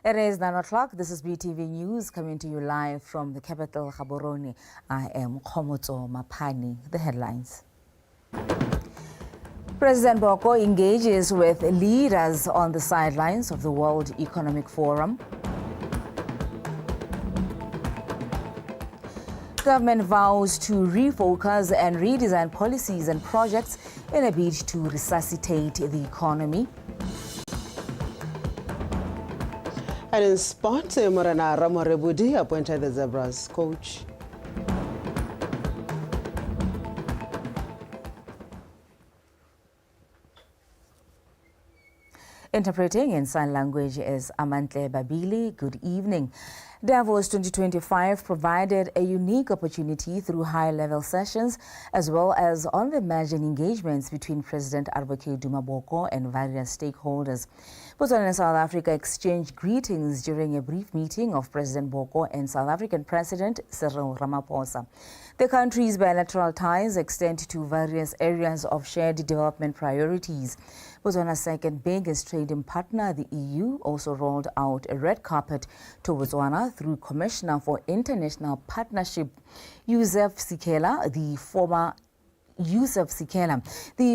It is 9 o'clock. This is BTV News coming to you live from the capital, Gaborone. I am Khomotso Mapani. The headlines. President Boko engages with leaders on the sidelines of the World Economic Forum. Government vows to refocus and redesign policies and projects in a bid to resuscitate the economy. And in sport, Morana Ramorebudi appointed the Zebras coach. Interpreting in sign language is Amantle Babili. Good evening. Davos 2025 provided a unique opportunity through high-level sessions as well as on-the-margin engagements between President Advocate Duma Boko and various stakeholders. Botswana and South Africa exchanged greetings during a brief meeting of President Boko and South African President Cyril Ramaphosa. The countries' bilateral ties extend to various areas of shared development priorities. Botswana's second biggest trading partner, the EU, also rolled out a red carpet to Botswana through Commissioner for International Partnership, Yusuf Sikela, the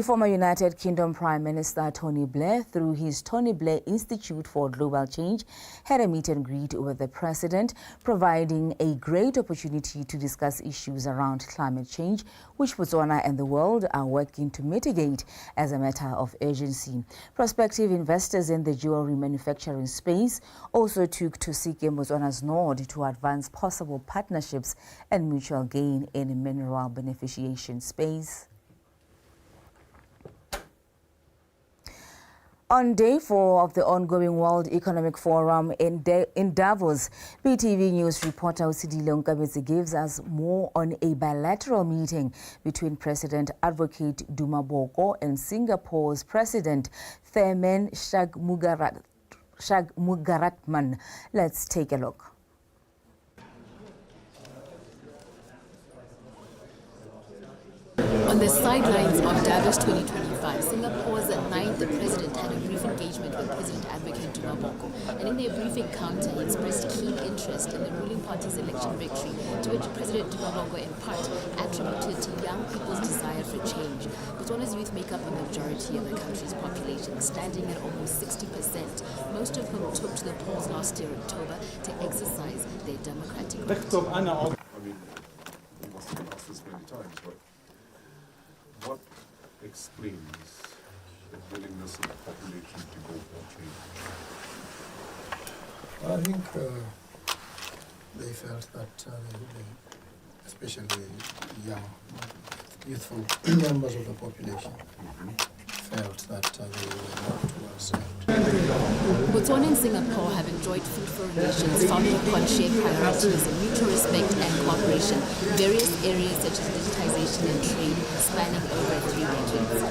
former United Kingdom Prime Minister Tony Blair, through his Tony Blair Institute for Global Change, had a meet and greet with the president, providing a great opportunity to discuss issues around climate change, which Botswana and the world are working to mitigate as a matter of urgency. Prospective investors in the jewelry manufacturing space also took to seeking Botswana's nod to advance possible partnerships and mutual gain in mineral beneficiation space. On day 4 of the ongoing World Economic Forum in Davos, BTV News reporter Usidile Nkabezi gives us more on a bilateral meeting between President Advocate Duma Boko and Singapore's President Tharman Shanmugaratnam. Let's take a look. On the sidelines of Davos 2025, Singapore's ninth president had a brief engagement with President Advocate Duma Boko, and in their brief encounter, he expressed keen interest in the ruling party's election victory, to which President Duma Boko in part attributed to young people's desire for change. Botswana's youth make up a majority of the country's population, standing at almost 60%, most of whom took to the polls last year, October, to exercise their democratic right. I mean, we must have asked this many times, but what explains the willingness of the population to go for change? I think they felt that especially young, youthful members of the population felt that they were not well served. Botswana and Singapore have enjoyed fruitful relations founded upon shared priorities in mutual respect and cooperation, various areas such as digitization and trade spanning over 3 decades.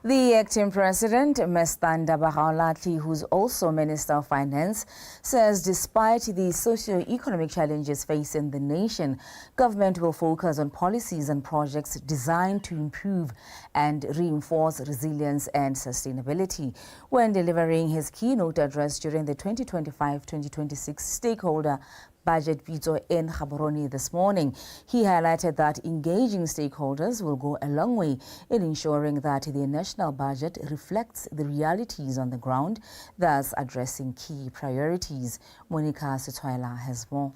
The acting president, Ms. Thanda Bagaulatli, who's also Minister of Finance, says despite the socio-economic challenges facing the nation, government will focus on policies and projects designed to improve and reinforce resilience and sustainability. When delivering his keynote address during the 2025-2026 stakeholder budget Pitso in Gaborone this morning, he highlighted that engaging stakeholders will go a long way in ensuring that the national budget reflects the realities on the ground, thus addressing key priorities. Monica Setwaila has more.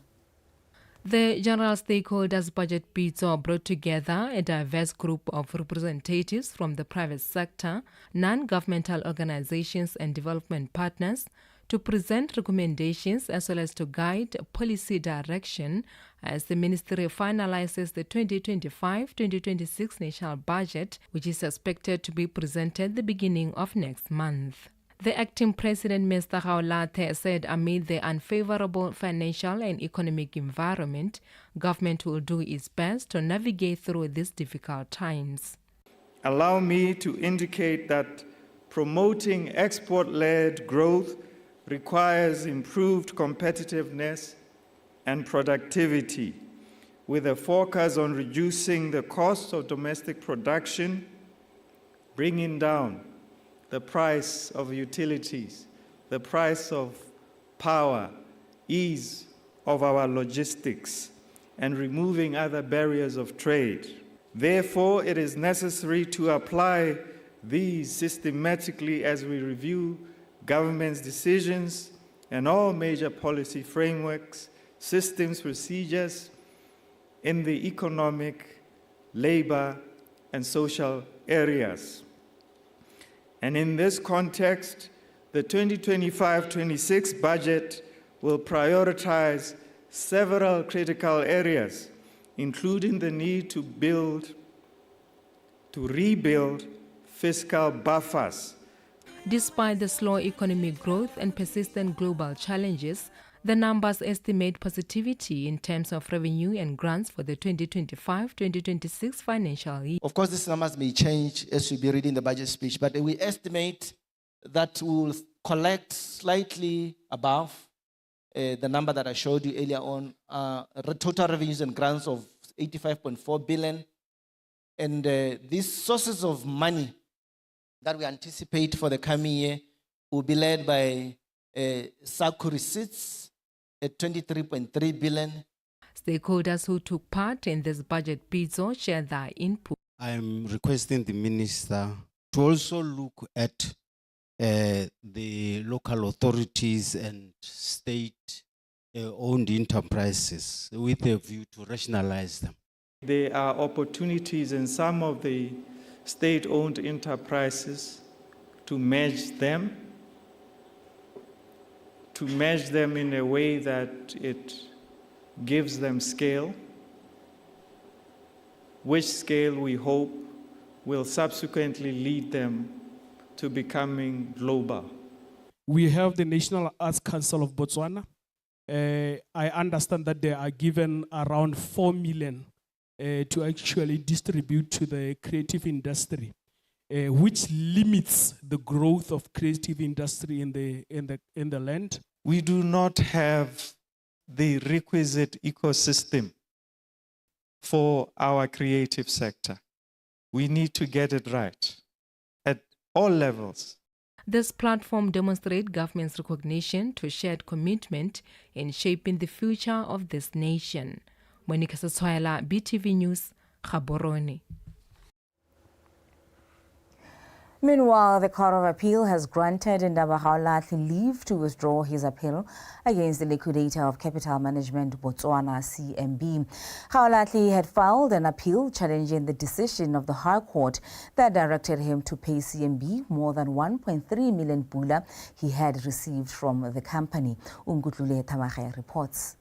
The General Stakeholders Budget Pitso brought together a diverse group of representatives from the private sector, non-governmental organizations and development partners to present recommendations as well as to guide policy direction as the ministry finalizes the 2025-2026 national budget, which is expected to be presented the beginning of next month. The acting president, Mr. Gaolathe, said amid the unfavorable financial and economic environment, government will do its best to navigate through these difficult times. Allow me to indicate that promoting export-led growth requires improved competitiveness and productivity, with a focus on reducing the cost of domestic production, bringing down the price of utilities, the price of power, ease of our logistics, and removing other barriers of trade. Therefore, it is necessary to apply these systematically as we review government's decisions and all major policy frameworks, systems, procedures in the economic, labor, and social areas. And in this context, the 2025-26 budget will prioritize several critical areas, including the need to rebuild fiscal buffers. Despite the slow economic growth and persistent global challenges, the numbers estimate positivity in terms of revenue and grants for the 2025-2026 financial year. Of course, these numbers may change as we be reading the budget speech, but we estimate that we will collect slightly above the number that I showed you earlier on, total revenues and grants of 85.4 billion. And these sources of money that we anticipate for the coming year will be led by SACU receipts at 23.3 billion. Stakeholders who took part in this budget pizzo shared their input. I'm requesting the minister to also look at the local authorities and state-owned enterprises with a view to rationalize them. There are opportunities in some of the state-owned enterprises to merge them in a way that it gives them scale, which scale we hope will subsequently lead them to becoming global. We have the National Arts Council of Botswana. I understand that they are given around 4 million to actually distribute to the creative industry, which limits the growth of creative industry in the land. We do not have the requisite ecosystem for our creative sector. We need to get it right at all levels. This platform demonstrates government's recognition to shared commitment in shaping the future of this nation. Monica Saswala, BTV News, Gaborone. Meanwhile, the Court of Appeal has granted Ndaba Gaolatli leave to withdraw his appeal against the liquidator of Capital Management Botswana, CMB. Gaolatli had filed an appeal challenging the decision of the High Court that directed him to pay CMB more than 1.3 million pula he had received from the company. Ungutlule Tamagaya reports.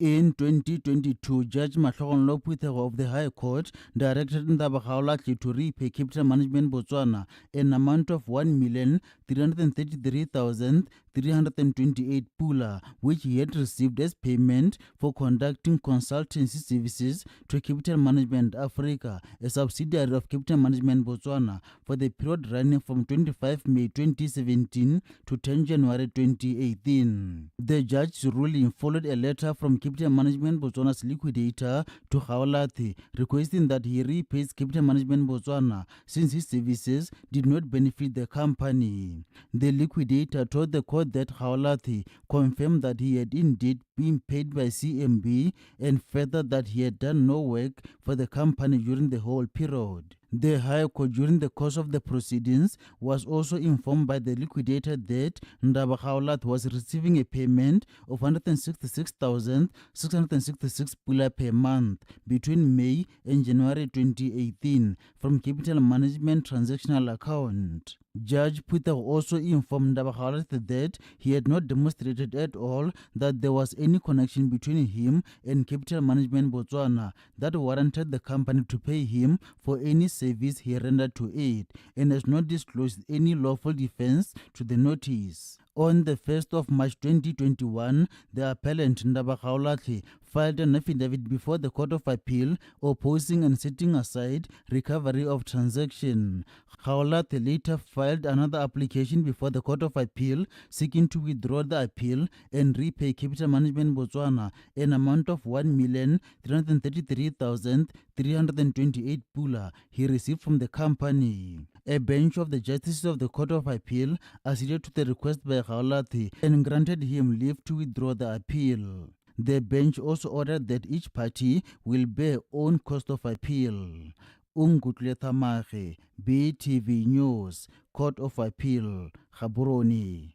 In 2022, Judge Mahlogon Lopwithego of the High Court directed Ndaba Gaolatli to repay Capital Management Botswana an amount of 1,333,328 pula, which he had received as payment for conducting consultancy services to Capital Management Africa, a subsidiary of Capital Management Botswana, for the period running from 25 May 2017 to 10 January 2018. The judge's ruling followed a letter from Capital Management Botswana's liquidator to Gaolatli, requesting that he repays Capital Management Botswana since his services did not benefit the company. The liquidator told the court that Gaolatli confirmed that he had indeed been paid by CMB and further that he had done no work for the company during the whole period. The High Court, during the course of the proceedings, was also informed by the liquidator that Ndaba Gaolatli was receiving a payment of 166,666 pula per month between May and January 2018 from Capital Management Transactional Account. Judge Peter also informed Ndaba Gaolatli that he had not demonstrated at all that there was any connection between him and Capital Management Botswana that warranted the company to pay him for any service he rendered to it, and has not disclosed any lawful defense to the notice. On the 1st of March 2021, the appellant Ndaba Gaolatli filed an affidavit before the Court of Appeal opposing and setting aside recovery of transaction. Gaolatli later filed another application before the Court of Appeal seeking to withdraw the appeal and repay Capital Management Botswana an amount of 1,333,328 pula he received from the company. A bench of the Justices of the Court of Appeal acceded to the request by Gaolatli and granted him leave to withdraw the appeal. The bench also ordered that each party will bear own cost of appeal. Ungutle Thamage, BTV News, Court of Appeal, Gaborone.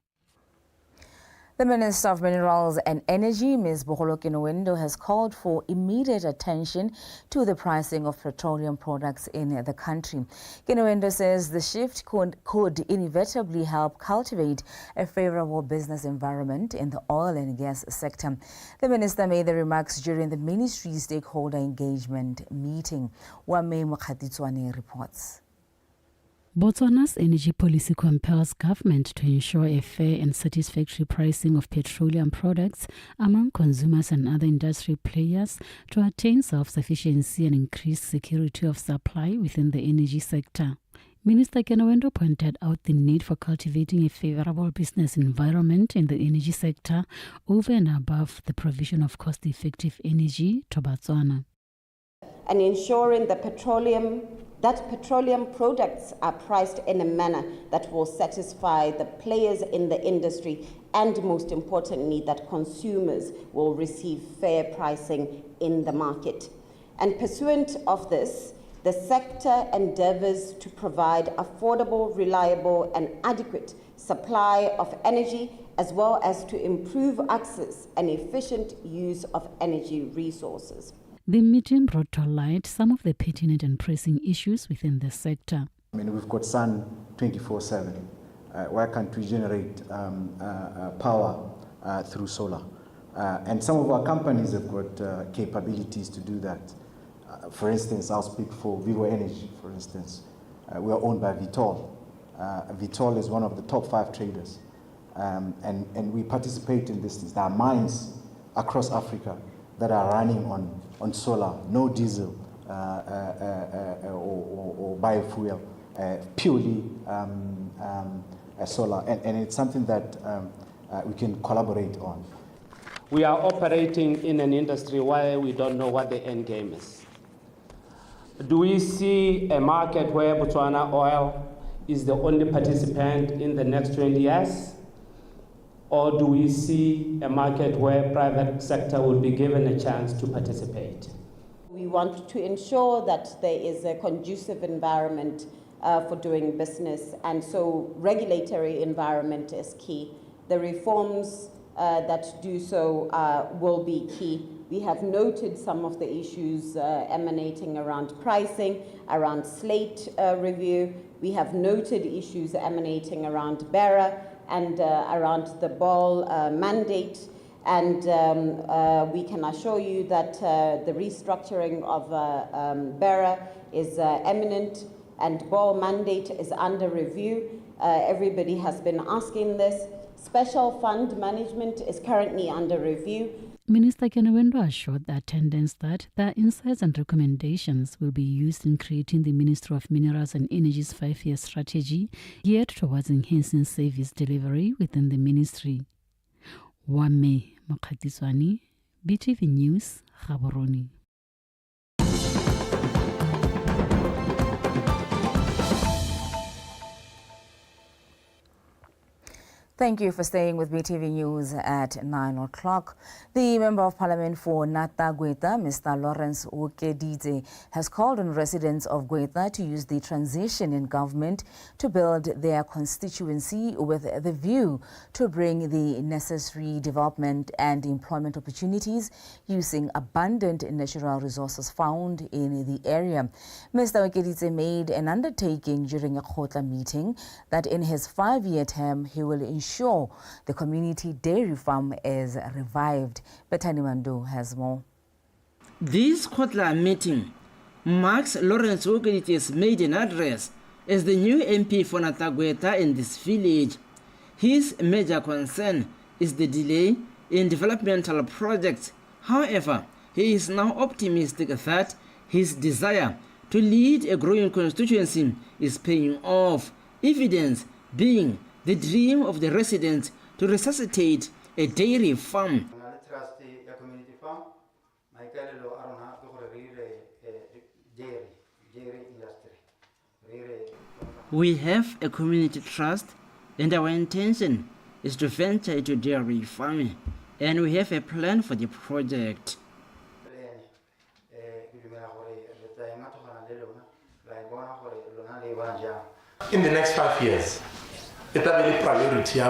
The Minister of Minerals and Energy, Ms. Boholo Kinowendo, has called for immediate attention to the pricing of petroleum products in the country. Kinowendo says the shift could inevitably help cultivate a favorable business environment in the oil and gas sector. The minister made the remarks during the ministry's stakeholder engagement meeting. Wame Mokhatitswane reports. Botswana's energy policy compels government to ensure a fair and satisfactory pricing of petroleum products among consumers and other industry players to attain self-sufficiency and increase security of supply within the energy sector. Minister Kinowendo pointed out the need for cultivating a favorable business environment in the energy sector over and above the provision of cost-effective energy to Botswana. And ensuring that petroleum products are priced in a manner that will satisfy the players in the industry, and most importantly, that consumers will receive fair pricing in the market. And pursuant of this, the sector endeavors to provide affordable, reliable, and adequate supply of energy, as well as to improve access and efficient use of energy resources. The meeting brought to light some of the pertinent and pressing issues within the sector. I mean, we've got sun 24/7. Why can't we generate power through solar? And some of our companies have got capabilities to do that. For instance, I'll speak for Vivo Energy, for instance. We are owned by Vitol. Vitol is one of the top 5 traders. And we participate in this. There are mines across Africa that are running on solar, no diesel or biofuel, purely solar. And it's something that we can collaborate on. We are operating in an industry where we don't know what the end game is. Do we see a market where Botswana Oil is the only participant in the next 20 years? Or do we see a market where private sector will be given a chance to participate? We want to ensure that there is a conducive environment for doing business, and so regulatory environment is key. The reforms that do so will be key. We have noted some of the issues emanating around pricing, around slate review. We have noted issues emanating around BERA and around the ball mandate. And we can assure you that the restructuring of BERA is imminent, and ball mandate is under review. Everybody has been asking this. Special fund management is currently under review. Minister Kinowendo assured the attendants that their insights and recommendations will be used in creating the Ministry of Minerals and Energy's 5-year strategy geared towards enhancing service delivery within the ministry. Wame Mokhatitswane, BTV News, Gaborone. Thank you for staying with BTV News at 9 o'clock. The Member of Parliament for Nata Gweta, Mr. Lawrence Okedidze, has called on residents of Gweta to use the transition in government to build their constituency with the view to bring the necessary development and employment opportunities using abundant natural resources found in the area. Mr. Okedidze made an undertaking during a Khotla meeting that in his 5-year term he will ensure the community dairy farm is revived. Bethany Mando has more. This Khotla meeting marks Lawrence Okedidze's maiden address as the new MP for Nata Gweta in this village. His major concern is the delay in developmental projects. However, he is now optimistic that his desire to lead a growing constituency is paying off, evidence being the dream of the residents to resuscitate a dairy farm. We have a community trust, and our intention is to venture into dairy farming, and we have a plan for the project. In the next 5 years, it's a priority.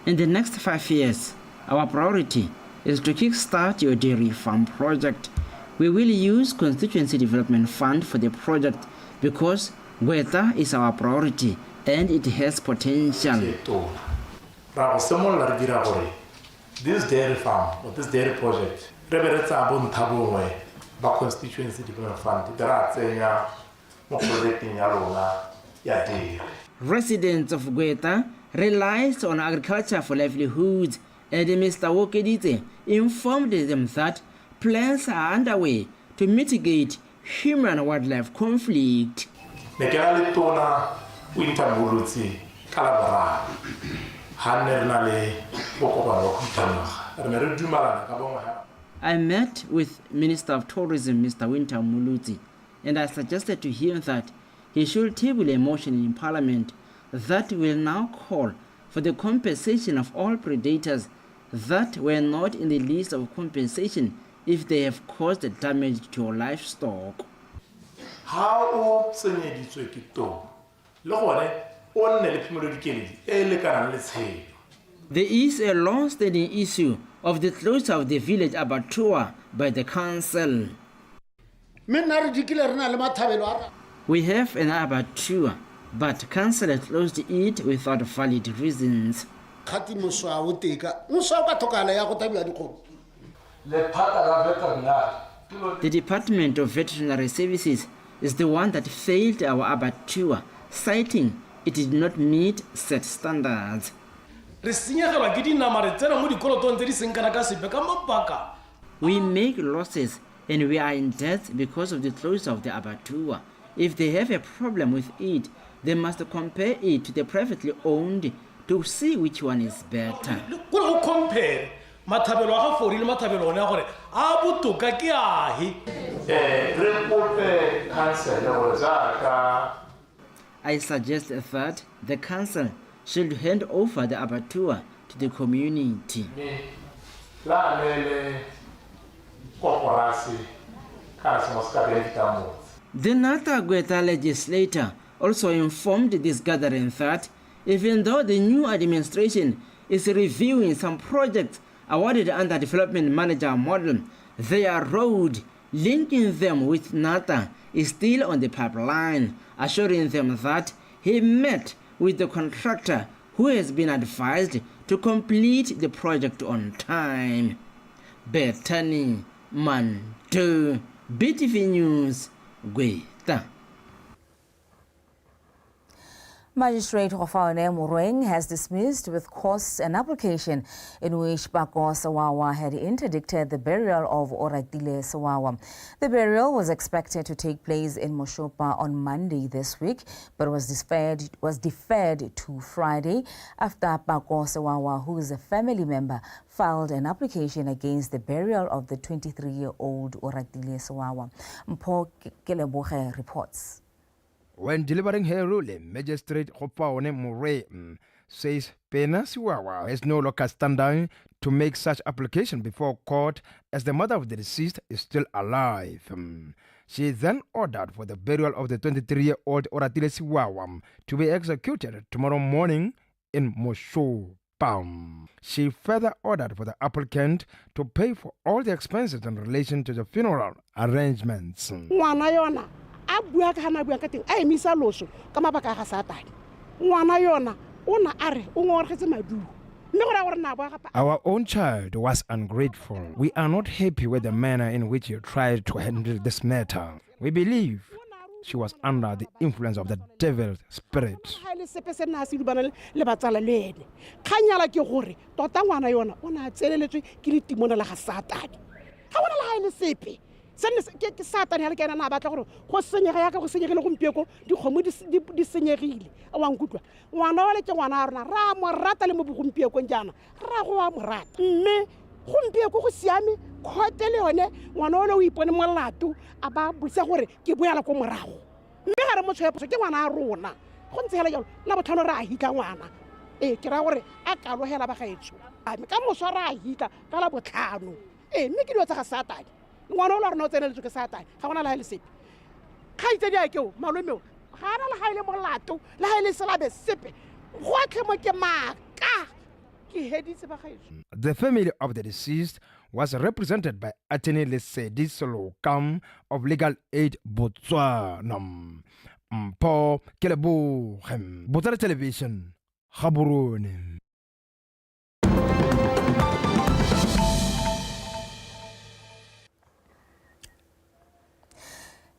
In the next 5 years, our priority is to kickstart your dairy farm project. We will use Constituency Development Fund for the project because Gweta is our priority and it has potential. This dairy farm or this dairy project, Constituency Development Fund, residents of Gweta relies on agriculture for livelihoods, and Mr. Wokedite informed them that plans are underway to mitigate human-wildlife conflict. I met with Minister of Tourism, Mr. Winter Muluzi, and I suggested to him that he should table a motion in Parliament that will now call for the compensation of all predators that were not in the list of compensation if they have caused damage to your livestock. How there is a long-standing issue of the closure of the village abattoir by the council. We have an abattoir, but council has closed it without valid reasons. The Department of Veterinary Services is the one that failed our abattoir, citing it did not meet set standards. We make losses and we are in debt because of the closure of the abattoir. If they have a problem with it, they must compare it to the privately owned to see which one is better. I suggest that the council should hand over the abattoir to the community. The Nata Gweta legislator also informed this gathering that even though the new administration is reviewing some projects awarded under development manager model, their road linking them with Nata is still on the pipeline, assuring them that he met with the contractor who has been advised to complete the project on time. Bethany Manto, BTV News, Gweta. Magistrate Hofaone Mureng has dismissed with costs an application in which Bako Sawawa had interdicted the burial of Oratile Sawawa. The burial was expected to take place in Moshopa on Monday this week, but was deferred to Friday after Bako Sawawa, who is a family member, filed an application against the burial of the 23-year-old Oratile Sawawa. Mpo Keleboge reports. When delivering her ruling, Magistrate Hofaone Mureng says Pena Siwawa has no local standing to make such application before court as the mother of the deceased is still alive. She then ordered for the burial of the 23-year-old Oratile Siwawa to be executed tomorrow morning in Moshopa. She further ordered for the applicant to pay for all the expenses in relation to the funeral arrangements. Our own child was ungrateful. We are not happy with the manner in which you tried to handle this matter. We believe she was under the influence of the devil's spirit. ha le sepe se nna se dubana le batsala le ene khanyala ke gore tota ngwana yona o na tseleletswe ke ditimona la ga satane ga bona la ha le sepe senne ke satane ha le kena na batla gore go senyega ya ka go senyegile gompieko dikgomo di senyegile a wa nkutlwa ngwana wa le ke ngwana a rona ra mo rata le mo bogompieko jana ra go wa mo rata mme gompieko go siame khote le yone ngwana o le o ipone molato a ba botsa gore ke boela ko morago mme ga re mo tshwepo ke ngwana a rona go ntse hela jalo la botlhano ra hitla ngwana ke ra gore a kalogela ba gaetso a me ka moswa ra hitla ka la botlhano mme ke dilo tsa ga satane ngwana o le rona o tseneletswe ke satane ga gona la le sepe khaitse di a keo malomeo ga na la ga ile molato la ga ile selabe sepe go tlhe mo ke maka ke heditse ba gaetso. The family of the deceased was represented by Attorney Lesedi Solokam of Legal Aid Botswana. Mpo Kelebo Botswana Television, Gaborone.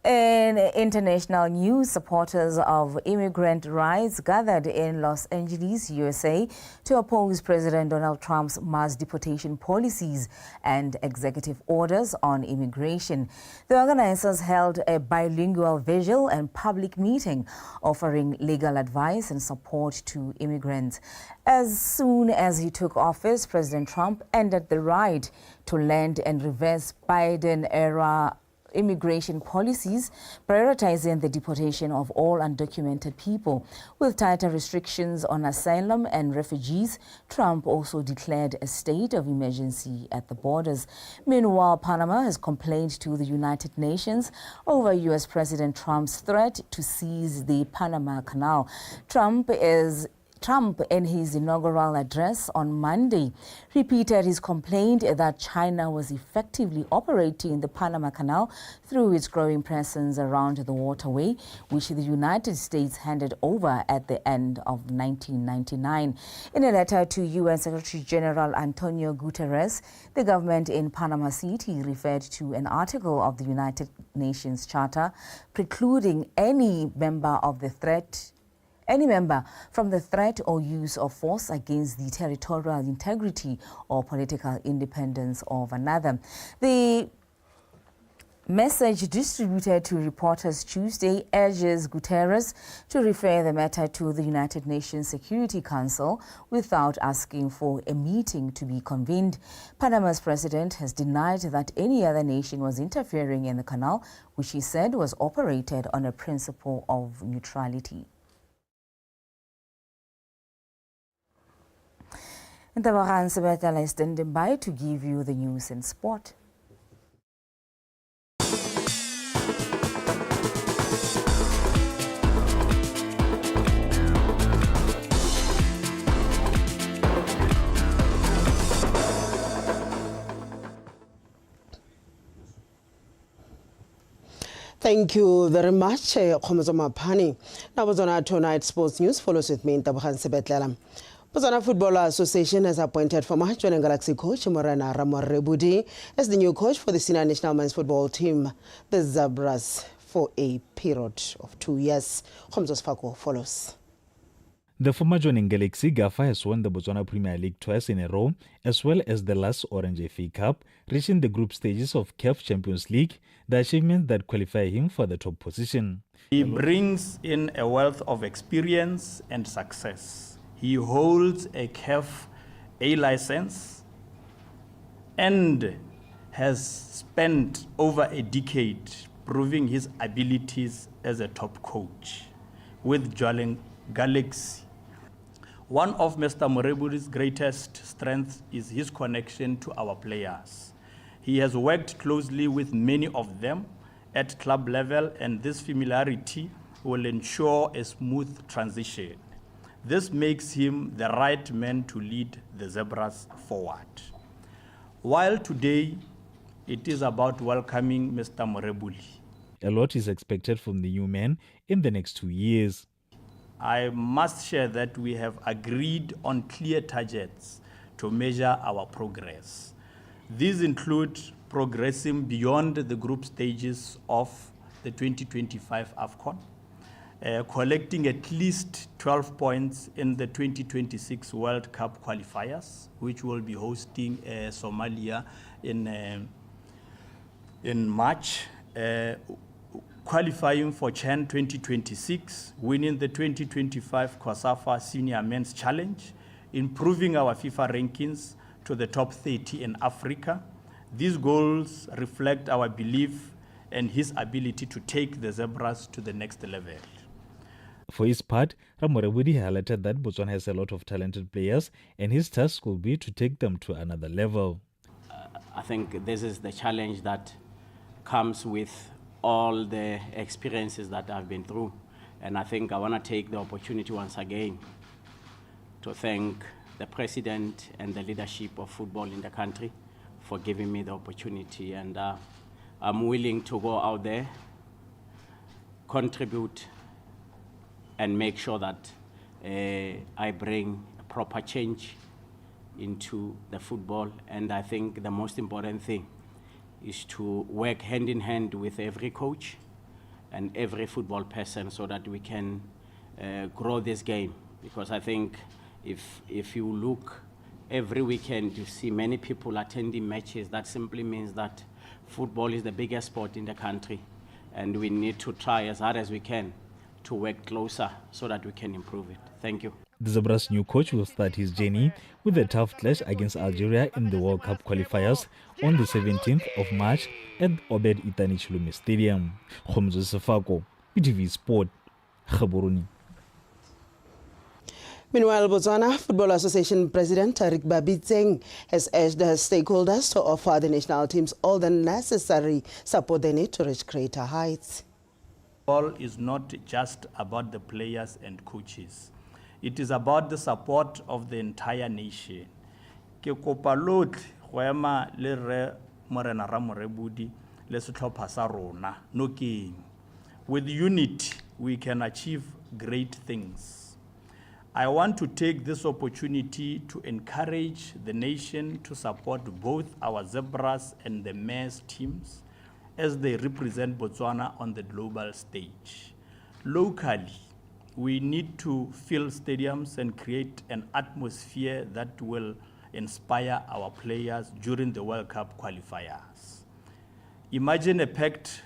In international news, supporters of immigrant rights gathered in Los Angeles, USA, to oppose President Donald Trump's mass deportation policies and executive orders on immigration. The organizers held a bilingual vigil and public meeting offering legal advice and support to immigrants. As soon as he took office, President Trump ended the right to land and reverse Biden-era immigration policies, prioritizing the deportation of all undocumented people. With tighter restrictions on asylum and refugees, Trump also declared a state of emergency at the borders. Meanwhile, Panama has complained to the United Nations over U.S. President Trump's threat to seize the Panama Canal. Trump, in his inaugural address on Monday, repeated his complaint that China was effectively operating the Panama Canal through its growing presence around the waterway, which the United States handed over at the end of 1999. In a letter to UN Secretary General Antonio Guterres, the government in Panama City referred to an article of the United Nations Charter precluding any member from the threat or use of force against the territorial integrity or political independence of another. The message distributed to reporters Tuesday urges Guterres to refer the matter to the United Nations Security Council without asking for a meeting to be convened. Panama's president has denied that any other nation was interfering in the canal, which he said was operated on a principle of neutrality. And Tabaran Sebetala is standing by to give you the news and sport. Thank you very much, Khomozo Mapani. Now, Botswana Tonight Sports News follows with me in Tabaran Sebetala. Botswana Football Association has appointed former Joining Galaxy coach Morena Ramorebudi as the new coach for the senior national men's football team, the Zebras, for a period of 2 years. Khomzos Fako follows. The former Joining Galaxy Gaffer has won the Botswana Premier League twice in a row, as well as the last Orange FA Cup, reaching the group stages of CAF Champions League, the achievement that qualify him for the top position. He brings in a wealth of experience and success. He holds a CAF A license and has spent over a decade proving his abilities as a top coach with Joining Galaxy. One of Mr. Morebudi's greatest strengths is his connection to our players. He has worked closely with many of them at club level, and this familiarity will ensure a smooth transition. This makes him the right man to lead the Zebras forward. While today it is about welcoming Mr. Morebuli. A lot is expected from the new man in the next 2 years. I must share that we have agreed on clear targets to measure our progress. These include progressing beyond the group stages of the 2025 AFCON, collecting at least 12 points in the 2026 World Cup qualifiers, which will be hosting Somalia in March, qualifying for CHAN 2026, winning the 2025 COSAFA Senior Men's Challenge, improving our FIFA rankings to the top 30 in Africa. These goals reflect our belief and his ability to take the Zebras to the next level. For his part, Ramorebudi highlighted that Botswana has a lot of talented players and his task will be to take them to another level. I think this is the challenge that comes with all the experiences that I've been through. And I think I want to take the opportunity once again to thank the president and the leadership of football in the country for giving me the opportunity. And I'm willing to go out there, contribute, and make sure that I bring a proper change into the football. And I think the most important thing is to work hand in hand with every coach and every football person so that we can grow this game. Because I think if you look every weekend, you see many people attending matches. That simply means that football is the biggest sport in the country, and we need to try as hard as we can to work closer so that we can improve it. Thank you. The Zebras' new coach will start his journey with a tough clash against Algeria in the World Cup qualifiers on the 17th of March at Obed Itani Chilome Stadium. Khomzo Sefako, PTV Sport, Gaborone. Meanwhile, Botswana Football Association President Tarik Babitseng has urged the stakeholders to offer the national teams all the necessary support they need to reach greater heights. Football is not just about the players and coaches. It is about the support of the entire nation. Ke kopa lotlhe go ema le re Morena Ramorebudi le setlhopha sa rona nokeng. With unity, we can achieve great things. I want to take this opportunity to encourage the nation to support both our Zebras and the Mares teams as they represent Botswana on the global stage. Locally, we need to fill stadiums and create an atmosphere that will inspire our players during the World Cup qualifiers. Imagine a packed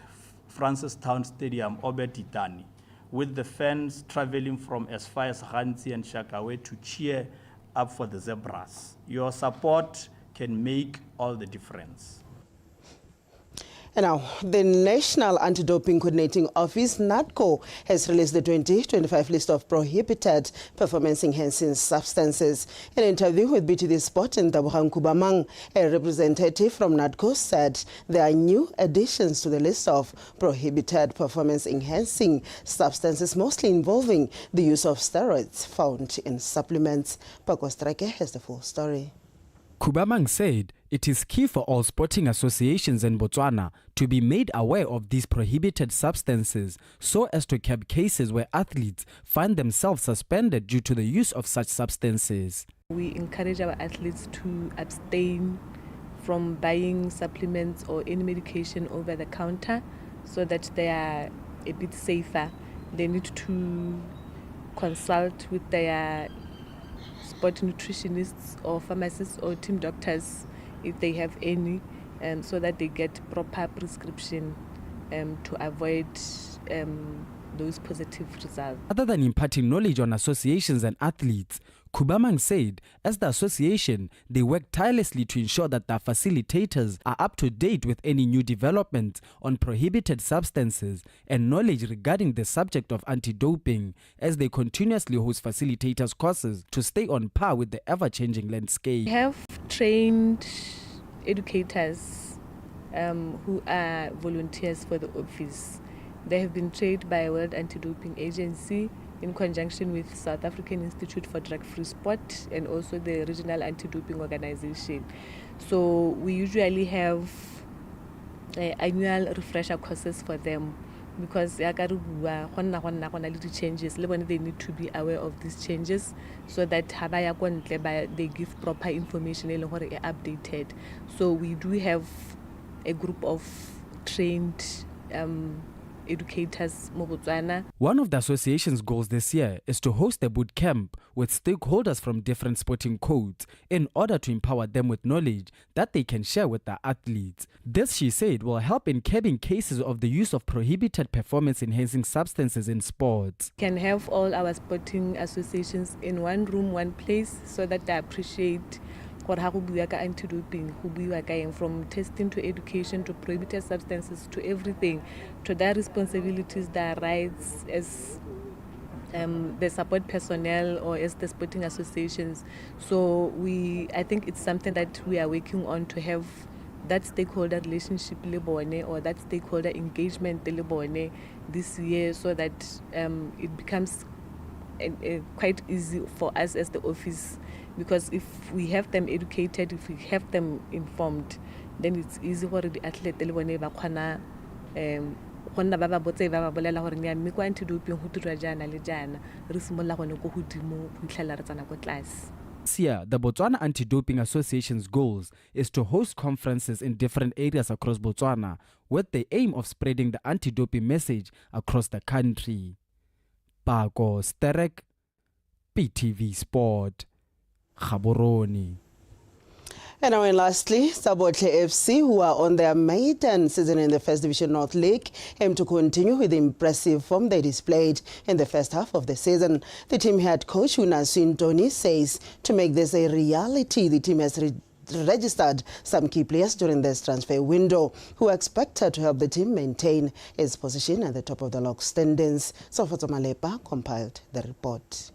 Francistown Stadium, Obed Itani, with the fans traveling from as far as Gantsi and Shakawe to cheer up for the Zebras. Your support can make all the difference. And now, the National Anti-Doping Coordinating Office, NADCO, has released the 2025 list of prohibited performance-enhancing substances. In an interview with BTV Sport in Tabuhan Kubamang, a representative from NADCO said there are new additions to the list of prohibited performance-enhancing substances, mostly involving the use of steroids found in supplements. Paco Strike has the full story. Kubamang said it is key for all sporting associations in Botswana to be made aware of these prohibited substances so as to curb cases where athletes find themselves suspended due to the use of such substances. We encourage our athletes to abstain from buying supplements or any medication over the counter so that they are a bit safer. They need to consult with their sport nutritionists or pharmacists or team doctors if they have any, so that they get proper prescription to avoid those positive results. Other than imparting knowledge on associations and athletes, Kubamang said as the association, they work tirelessly to ensure that their facilitators are up to date with any new developments on prohibited substances and knowledge regarding the subject of anti-doping, as they continuously host facilitators courses to stay on par with the ever-changing landscape. We have trained educators who are volunteers for the office. They have been trained by World Anti-Doping Agency in conjunction with South African Institute for Drug-Free Sport and also the Regional Anti-Doping Organization. So we usually have annual refresher courses for them because they changes. They need to be aware of these changes so that they give proper information and updated. So we do have a group of trained educators mo Botswana. One of the association's goals this year is to host a boot camp with stakeholders from different sporting codes in order to empower them with knowledge that they can share with their athletes. This, she said, will help in curbing cases of the use of prohibited performance-enhancing substances in sports. Can have all our sporting associations in one room, one place, so that they appreciate anti-doping, from testing to education to prohibited substances to everything, to their responsibilities, their rights as the support personnel or as the sporting associations. So I think it's something that we are working on, to have that stakeholder relationship or that stakeholder engagement this year, so that it becomes quite easy for us as the office. Because if we have them educated, if we have them informed, then it's easy for the athlete This year, the Botswana Anti-Doping Association's goals is to host conferences in different areas across Botswana with the aim of spreading the anti-doping message across the country. Pago Sterek, PTV Sport. Gaborone. And now, and lastly, Sabotle FC, who are on their maiden season in the First Division North League, aim to continue with the impressive form they displayed in the first half of the season. The team head coach Unasin Tony says to make this a reality, the team has registered some key players during this transfer window who are expected to help the team maintain its position at the top of the log standings. Sofatso Malepa compiled the report.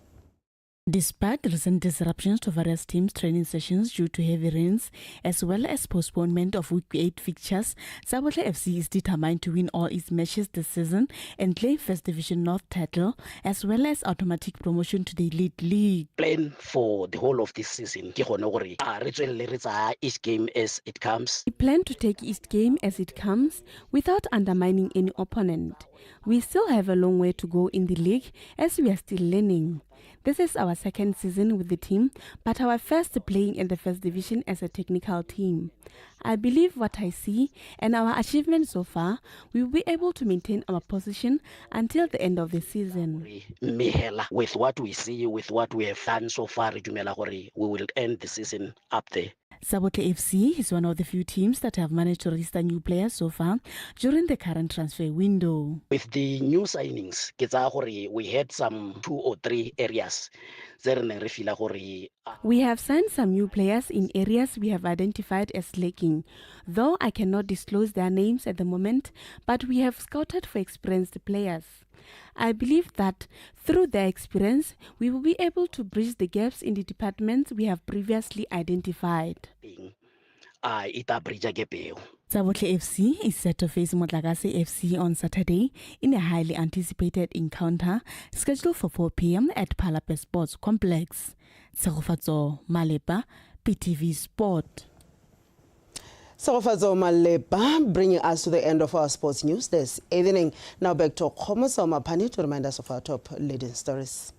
Despite recent disruptions to various teams' training sessions due to heavy rains, as well as postponement of Week 8 fixtures, Sabotle FC is determined to win all its matches this season and claim First Division North title, as well as automatic promotion to the Elite League. Plan for the whole of this season, each game as it comes. We plan to take each game as it comes without undermining any opponent. We still have a long way to go in the league as we are still learning. This is our second season with the team, but our first playing in the First Division as a technical team. I believe what I see and our achievements so far, we will be able to maintain our position until the end of the season. With what we see, with what we have done so far, we will end the season up there. Sabotle FC is one of the few teams that have managed to register new players so far during the current transfer window. With the new signings, we had some 2 or 3 areas. We have signed some new players in areas we have identified as lacking, though I cannot disclose their names at the moment, but we have scouted for experienced players. I believe that through their experience, we will be able to bridge the gaps in the departments we have previously identified. Sabotle FC is set to face Motlakase FC on Saturday in a highly anticipated encounter scheduled for 4 p.m. at Palape Sports Complex. Segofatso Malepa, PTV Sport. Segofatso Malepa, bringing us to the end of our sports news this evening. Now back to Khomoso Mapani to remind us of our top leading stories.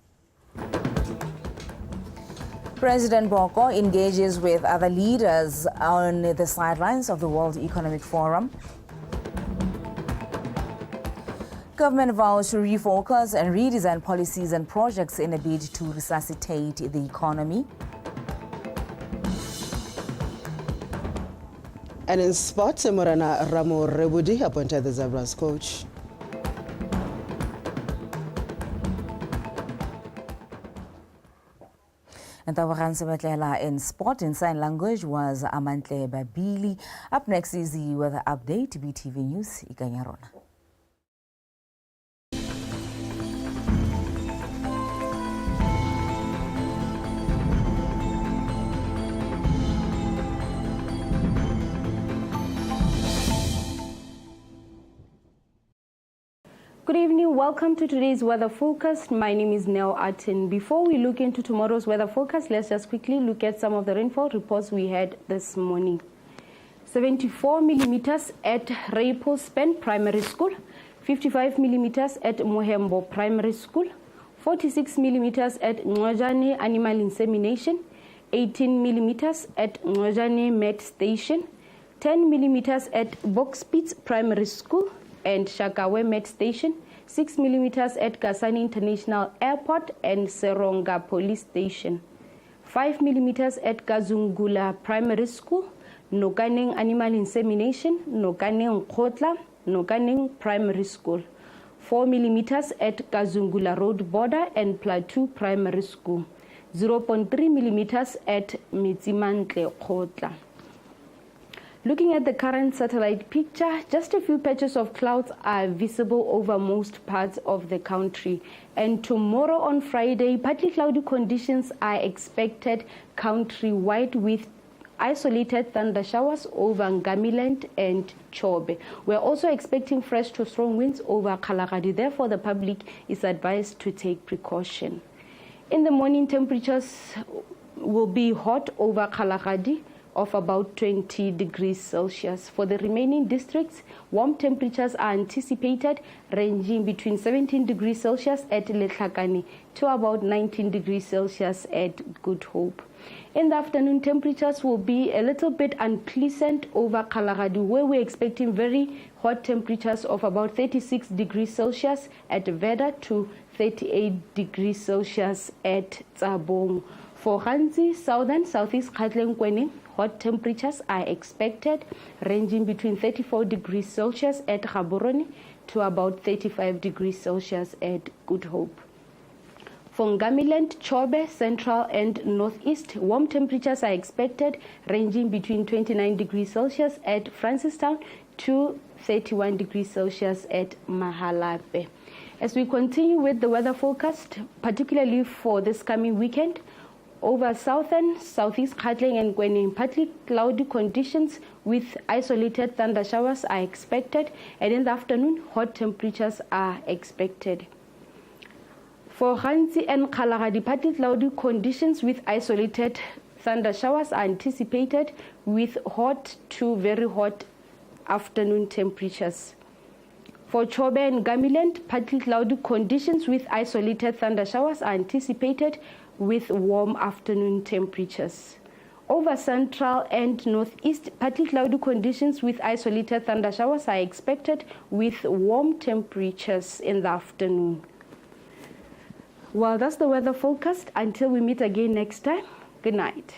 President Boko engages with other leaders on the sidelines of the World Economic Forum. Government vows to refocus and redesign policies and projects in a bid to resuscitate the economy. And in sports, Morana Ramo Rebudi appointed the Zebras coach. And in sport in sign language was Amantle Babili. Up next is the weather update, BTV News, Ikanyarona. Good evening, welcome to today's weather forecast. My name is Nell Atin. Before we look into tomorrow's weather forecast, let's just quickly look at some of the rainfall reports we had this morning. 74 millimeters at Reipo Spen Primary School, 55 millimeters at Mohembo Primary School, 46 millimeters at Ngojane Animal Insemination, 18 millimeters at Ngojane Med Station, 10 millimeters at Boxpitz Primary School, and Shakawe Met Station, 6 millimeters at Kasani International Airport and Seronga Police Station, 5 millimeters at Kazungula Primary School, Nokaneng Animal Insemination, Nokaneng Khotla, Nokaneng Primary School, 4 millimeters at Kazungula Road Border and Plateau Primary School, 0.3 millimeters at Mitsimantle Khotla. Looking at the current satellite picture, just a few patches of clouds are visible over most parts of the country. And tomorrow on Friday, partly cloudy conditions are expected countrywide with isolated thunder showers over Ngamiland and Chobe. We're also expecting fresh to strong winds over Kalahari. Therefore, the public is advised to take precaution. In the morning, temperatures will be hot over Kalahari of about 20 degrees Celsius. For the remaining districts, warm temperatures are anticipated ranging between 17 degrees Celsius at Letlhakane to about 19 degrees Celsius at Good Hope. In the afternoon, temperatures will be a little bit unpleasant over Kalahari, where we're expecting very hot temperatures of about 36 degrees Celsius at Veda to 38 degrees Celsius at Tsabong. For Hanzi, southern, southeast Gauteng, hot temperatures are expected ranging between 34 degrees Celsius at Gaborone to about 35 degrees Celsius at Good Hope. For Ngamiland, Chobe, central and northeast, warm temperatures are expected ranging between 29 degrees Celsius at Francistown to 31 degrees Celsius at Mahalape. As we continue with the weather forecast, particularly for this coming weekend, over southern, southeast Gauteng and Kwening, partly cloudy conditions with isolated thunder showers are expected, and in the afternoon, hot temperatures are expected. For Hansi and Kalahari, partly cloudy conditions with isolated thunder showers are anticipated with hot to very hot afternoon temperatures. For Chobe and Ngamiland, partly cloudy conditions with isolated thunder showers are anticipated with warm afternoon temperatures. Over central and northeast, partly cloudy conditions with isolated thunder showers are expected with warm temperatures in the afternoon. Well, that's the weather forecast. Until we meet again next time, good night.